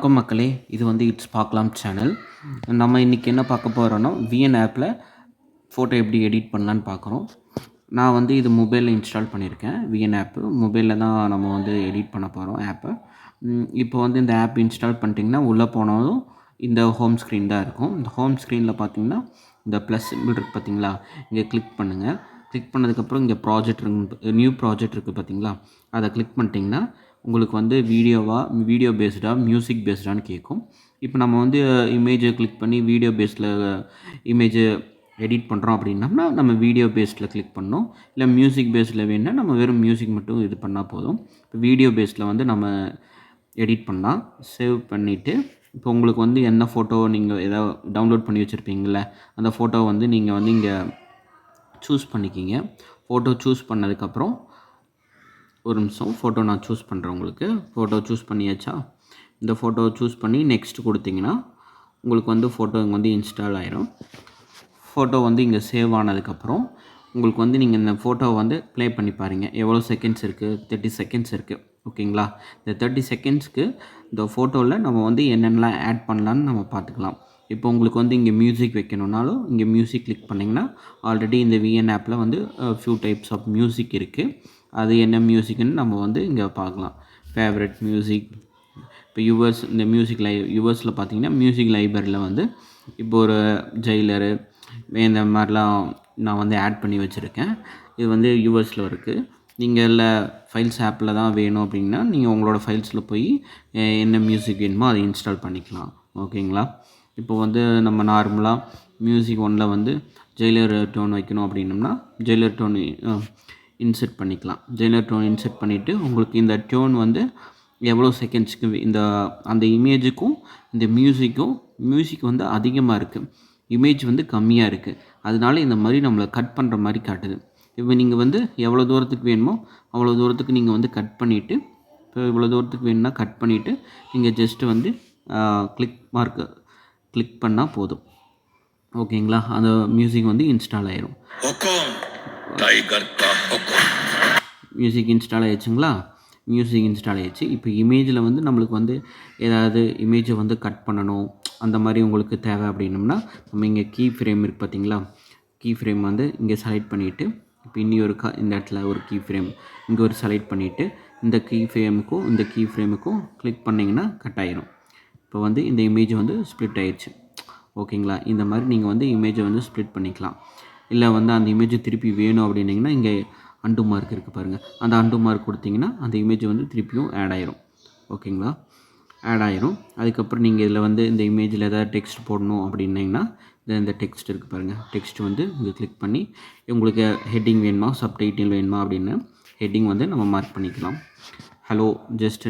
வணக்கம் மக்களே, இது வந்து இட்ஸ் பார்க்கலாம் சேனல். நம்ம இன்றைக்கி என்ன பார்க்க போகிறோன்னா, விஎன் ஆப்பில் ஃபோட்டோ எப்படி எடிட் பண்ணலான்னு பார்க்குறோம். நான் வந்து இது மொபைலில் இன்ஸ்டால் பண்ணியிருக்கேன். விஎன் ஆப்பு மொபைலில் தான் நம்ம வந்து எடிட் பண்ண போகிறோம் ஆப்பை. இப்போ வந்து இந்த ஆப் இன்ஸ்டால் பண்ணிட்டிங்கன்னா உள்ளே போனாலும் இந்த ஹோம் ஸ்க்ரீன் தான் இருக்கும். இந்த ஹோம் ஸ்க்ரீனில் பார்த்தீங்கன்னா இந்த ப்ளஸ் சிம்பிள் இருக்குது பார்த்தீங்களா, இங்கே கிளிக் பண்ணுங்கள். கிளிக் பண்ணதுக்கப்புறம் இங்கே ப்ராஜெக்ட் நியூ ப்ராஜெக்ட் இருக்குது பார்த்தீங்களா, அதை கிளிக் பண்ணிட்டிங்கன்னா உங்களுக்கு வந்து வீடியோ பேஸ்டாக மியூசிக் பேஸ்டான்னு கேட்கும். இப்போ நம்ம வந்து இமேஜை கிளிக் பண்ணி வீடியோ பேஸில் இமேஜை எடிட் பண்ணுறோம் அப்படின்னம்னா நம்ம வீடியோ பேஸில் கிளிக் பண்ணோம். இல்லை மியூசிக் பேஸில் வேணுன்னா நம்ம வெறும் மியூசிக் மட்டும் இது பண்ணால் போதும். இப்போ வீடியோ பேஸில் வந்து நம்ம எடிட் பண்ணலாம். சேவ் பண்ணிவிட்டு இப்போ உங்களுக்கு வந்து என்ன ஃபோட்டோ நீங்கள் எதாவது டவுன்லோட் பண்ணி வச்சுருப்பீங்கள, அந்த ஃபோட்டோவை வந்து நீங்கள் வந்து இங்கே சூஸ் பண்ணிக்கிங்க. ஃபோட்டோ சூஸ் பண்ணதுக்கப்புறம் ஒரு நிமிஷம், ஃபோட்டோ நான் சூஸ் பண்ணுறேன். உங்களுக்கு ஃபோட்டோ சூஸ் பண்ணியாச்சா? இந்த ஃபோட்டோவை சூஸ் பண்ணி நெக்ஸ்ட் கொடுத்தீங்கன்னா உங்களுக்கு வந்து ஃபோட்டோ இங்கே வந்து இன்ஸ்டால் ஆயிரும். ஃபோட்டோ வந்து இங்கே சேவ் ஆனதுக்கப்புறம் உங்களுக்கு வந்து நீங்கள் இந்த ஃபோட்டோவை வந்து ப்ளே பண்ணி பாருங்கள். எவ்வளோ செகண்ட்ஸ் இருக்குது? 30 செகண்ட்ஸ் இருக்குது. ஓகேங்களா? இந்த 30 செகண்ட்ஸ்க்கு இந்த ஃபோட்டோவில் நம்ம வந்து என்னென்னலாம் ஆட் பண்ணலான்னு நம்ம பார்த்துக்கலாம். இப்போ உங்களுக்கு வந்து இங்கே மியூசிக் வைக்கணுன்னாலும் இங்கே மியூசிக் கிளிக் பண்ணிங்கன்னா ஆல்ரெடி இந்த விஎன் ஆப்பில் வந்து ஃபியூ டைப்ஸ் ஆஃப் மியூசிக் இருக்குது. அது என்ன மியூசிக்குன்னு நம்ம வந்து இங்கே பார்க்கலாம். ஃபேவரட் மியூசிக், இப்போ இந்த மியூசிக் யுவர்ஸில் பார்த்தீங்கன்னா மியூசிக் லைப்ரரியில் வந்து இப்போ ஒரு ஜெயிலரு இந்த மாதிரிலாம் நான் வந்து ஆட் பண்ணி வச்சுருக்கேன். இது வந்து யுவர்ஸில் இருக்குது. நீங்கள் இல்லை ஃபைல்ஸ் ஆப்பில் தான் வேணும் அப்படின்னா நீங்கள் உங்களோட ஃபைல்ஸில் போய் என்ன மியூசிக் வேணுமோ அதை இன்ஸ்டால் பண்ணிக்கலாம். ஓகேங்களா? இப்போ வந்து நம்ம நார்மலாக மியூசிக் ஒன்றில் வந்து ஜெயிலர் டோன் வைக்கணும் அப்படின்னம்னா ஜெயிலர் டோன் இன்செர்ட் பண்ணிக்கலாம். ஜெயிலர் டோன் இன்செர்ட் பண்ணிவிட்டு உங்களுக்கு இந்த டியூன் வந்து எவ்வளோ செகண்ட்ஸ்க்கு அந்த இமேஜுக்கும் இந்த மியூசிக் வந்து அதிகமாக இருக்குது, இமேஜ் வந்து கம்மியாக இருக்குது. அதனால இந்த மாதிரி நம்மளை கட் பண்ணுற மாதிரி காட்டுது. இப்போ நீங்கள் வந்து எவ்வளோ தூரத்துக்கு வேணுமோ அவ்வளோ தூரத்துக்கு நீங்கள் வந்து கட் பண்ணிவிட்டு, இப்போ இவ்வளோ தூரத்துக்கு வேணும்னா கட் பண்ணிவிட்டு நீங்கள் ஜஸ்ட்டு வந்து கிளிக் பண்ணால் போதும். ஓகேங்களா? அந்த மியூசிக் வந்து இன்ஸ்டால் ஆயிரும். மியூசிக் இன்ஸ்டால் ஆயிடுச்சுங்களா? மியூசிக் இன்ஸ்டால் ஆயிடுச்சு. இப்போ இமேஜில் வந்து நம்மளுக்கு வந்து ஏதாவது இமேஜை வந்து கட் பண்ணணும் அந்த மாதிரி உங்களுக்கு தேவை அப்படின்னம்னா நம்ம இங்கே கீ ஃப்ரேம் இருக்குது பார்த்தீங்களா, கீ ஃப்ரேம் வந்து இங்கே செலக்ட் பண்ணிவிட்டு இப்போ இன்னி ஒரு இந்த இடத்துல ஒரு கீ ஃப்ரேம் இங்கே ஒரு செலக்ட் பண்ணிவிட்டு இந்த கீ ஃப்ரேமுக்கும் கிளிக் பண்ணிங்கன்னா கட் ஆயிரும். இப்போ வந்து இந்த இமேஜ் வந்து ஸ்ப்ளிட் ஆயிடுச்சு. ஓகேங்களா? இந்த மாதிரி நீங்கள் வந்து இமேஜை வந்து ஸ்ப்ளிட் பண்ணிக்கலாம். இல்லை வந்து அந்த இமேஜை திருப்பி வேணும் அப்படின்னிங்கன்னா இங்கே அண்டு மார்க் இருக்குது பாருங்கள், அந்த அண்டு மார்க் கொடுத்தீங்கன்னா அந்த இமேஜ் வந்து திருப்பியும் ஆட் ஆயிரும். ஓகேங்களா? ஆட் ஆயிரும். அதுக்கப்புறம் நீங்கள் இதில் வந்து இந்த இமேஜில் ஏதாவது டெக்ஸ்ட் போடணும் அப்படின்னிங்கன்னா இந்த டெக்ஸ்ட் இருக்குது பாருங்கள், டெக்ஸ்ட் வந்து இங்கே கிளிக் பண்ணி உங்களுக்கு ஹெட்டிங் வேணுமா சப்டைட்டில் வேணுமா அப்படின்னு ஹெட்டிங் வந்து நம்ம மார்க் பண்ணிக்கலாம். ஹலோ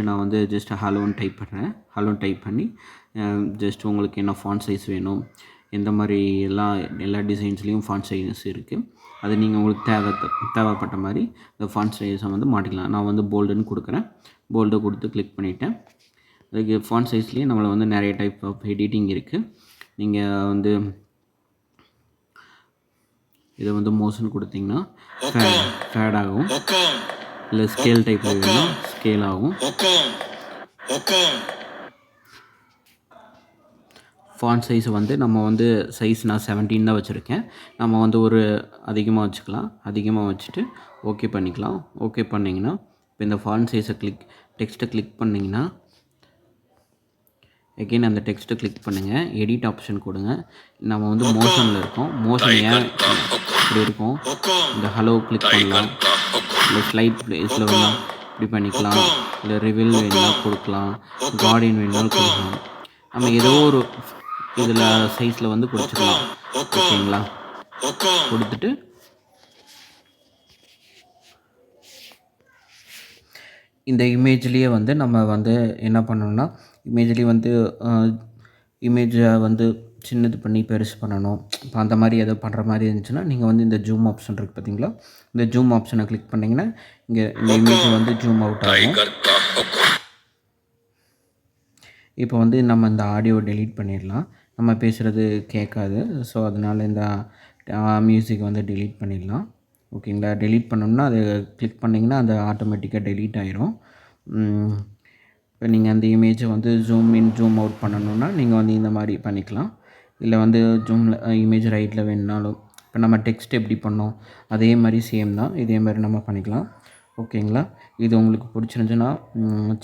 நான் வந்து ஹலோன்னு டைப் பண்ணுறேன். ஹலோன்னு டைப் பண்ணி ஜஸ்ட் உங்களுக்கு என்ன ஃபாண்ட் சைஸ் வேணும், எந்த மாதிரி எல்லா டிசைன்ஸ்லேயும் ஃபாண்ட் சைஸ் இருக்குது, அது நீங்கள் உங்களுக்கு தேவைப்பட்ட மாதிரி இந்த ஃபாண்ட் சைஸை வந்து மாட்டிக்கலாம். நான் வந்து போல்டுன்னு கொடுக்குறேன். போல்டை கொடுத்து கிளிக் பண்ணிவிட்டேன். அதுக்கு ஃபாண்ட் சைஸ்லேயே நம்மளை வந்து நிறைய டைப் ஆஃப் எடிட்டிங் இருக்குது. நீங்கள் வந்து இதை வந்து மோஷன் கொடுத்தீங்கன்னா ஃபேட் ஆகும், இல்லை ஸ்கேல் டைப் வேணும்னா ஸ்கேல் ஆகும். ஃபாண்ட் சைஸை வந்து நம்ம வந்து சைஸ் நான் 17 தான் வச்சுருக்கேன். நம்ம வந்து ஒரு அதிகமாக வச்சுக்கலாம். அதிகமாக வச்சுட்டு ஓகே பண்ணிக்கலாம். ஓகே பண்ணிங்கன்னா இப்போ இந்த ஃபாண்ட் சைஸை டெக்ஸ்ட்டை கிளிக் பண்ணிங்கன்னா எகெயின் அந்த டெக்ஸ்ட்டை கிளிக் பண்ணுங்கள். எடிட் ஆப்ஷன் கொடுங்க. நம்ம வந்து மோஷனில் இருக்கோம். மோஷன் ஏன் இப்படி இருக்கும், இந்த ஹலோ கிளிக் பண்ணலாம், இல்லை ஸ்லைட் ப்ளேஸில் வேணால் இப்படி பண்ணிக்கலாம், இல்லை ரிவீல் வேணும்னா கொடுக்கலாம், கார்டியன் வேணும்னாலும் கொடுக்கலாம். நம்ம ஏதோ ஒரு இதில் சைஸில் வந்து கொடுத்துக்கலாம். ஓகேங்களா? கொடுத்துட்டு இந்த இமேஜ்லேயே வந்து நம்ம வந்து என்ன பண்ணணும்னா இமேஜ்லேயே வந்து இமேஜை வந்து சின்னது பண்ணி பெருசு பண்ணணும். இப்போ அந்த மாதிரி எதோ பண்ணுற மாதிரி இருந்துச்சுன்னா நீங்கள் வந்து இந்த ஜூம் ஆப்ஷன் இருக்குது பார்த்தீங்களா, இந்த ஜூம் ஆப்ஷனை கிளிக் பண்ணிங்கன்னா இங்கே இந்த இமேஜை வந்து ஜூம் அவுட் ஆகும். இப்போ வந்து நம்ம இந்த ஆடியோ டெலீட் பண்ணிடலாம். நம்ம பேசுகிறது கேட்காது. ஸோ அதனால் இந்த மியூசிக் வந்து டெலீட் பண்ணிடலாம். ஓகேங்களா? டெலீட் பண்ணோம்னா அதை கிளிக் பண்ணிங்கன்னா அது ஆட்டோமேட்டிக்காக டெலீட் ஆயிரும். இப்போ நீங்கள் அந்த இமேஜை வந்து ஜூம் இன் ஜூம் அவுட் பண்ணணுன்னா நீங்கள் வந்து இந்த மாதிரி பண்ணிக்கலாம். இல்லை வந்து ஜூமில் இமேஜ் ரைட்டில் வேணுனாலும் இப்போ நம்ம டெக்ஸ்ட் எப்படி பண்ணோம் அதே மாதிரி சேம் தான், இதே மாதிரி நம்ம பண்ணிக்கலாம். ஓகேங்களா? இது உங்களுக்கு பிடிச்சிருந்துச்சுன்னா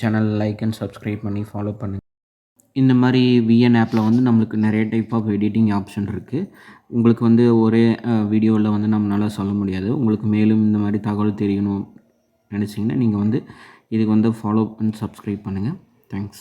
சேனல் லைக் அண்ட் சப்ஸ்கிரைப் பண்ணி ஃபாலோ பண்ணுங்கள். இந்த மாதிரி விஎன் ஆப்பில் வந்து நம்மளுக்கு நிறைய டைப் ஆஃப் எடிட்டிங் ஆப்ஷன் இருக்குது. உங்களுக்கு வந்து ஒரே வீடியோவில் வந்து நம்மளால் சொல்ல முடியாது. உங்களுக்கு மேலும் இந்த மாதிரி தகவல் தெரியணும் நினச்சிங்கன்னா நீங்கள் வந்து இதுக்கு வந்து ஃபாலோ அண்ட் சப்ஸ்கிரைப் பண்ணுங்கள். தேங்க்ஸ்.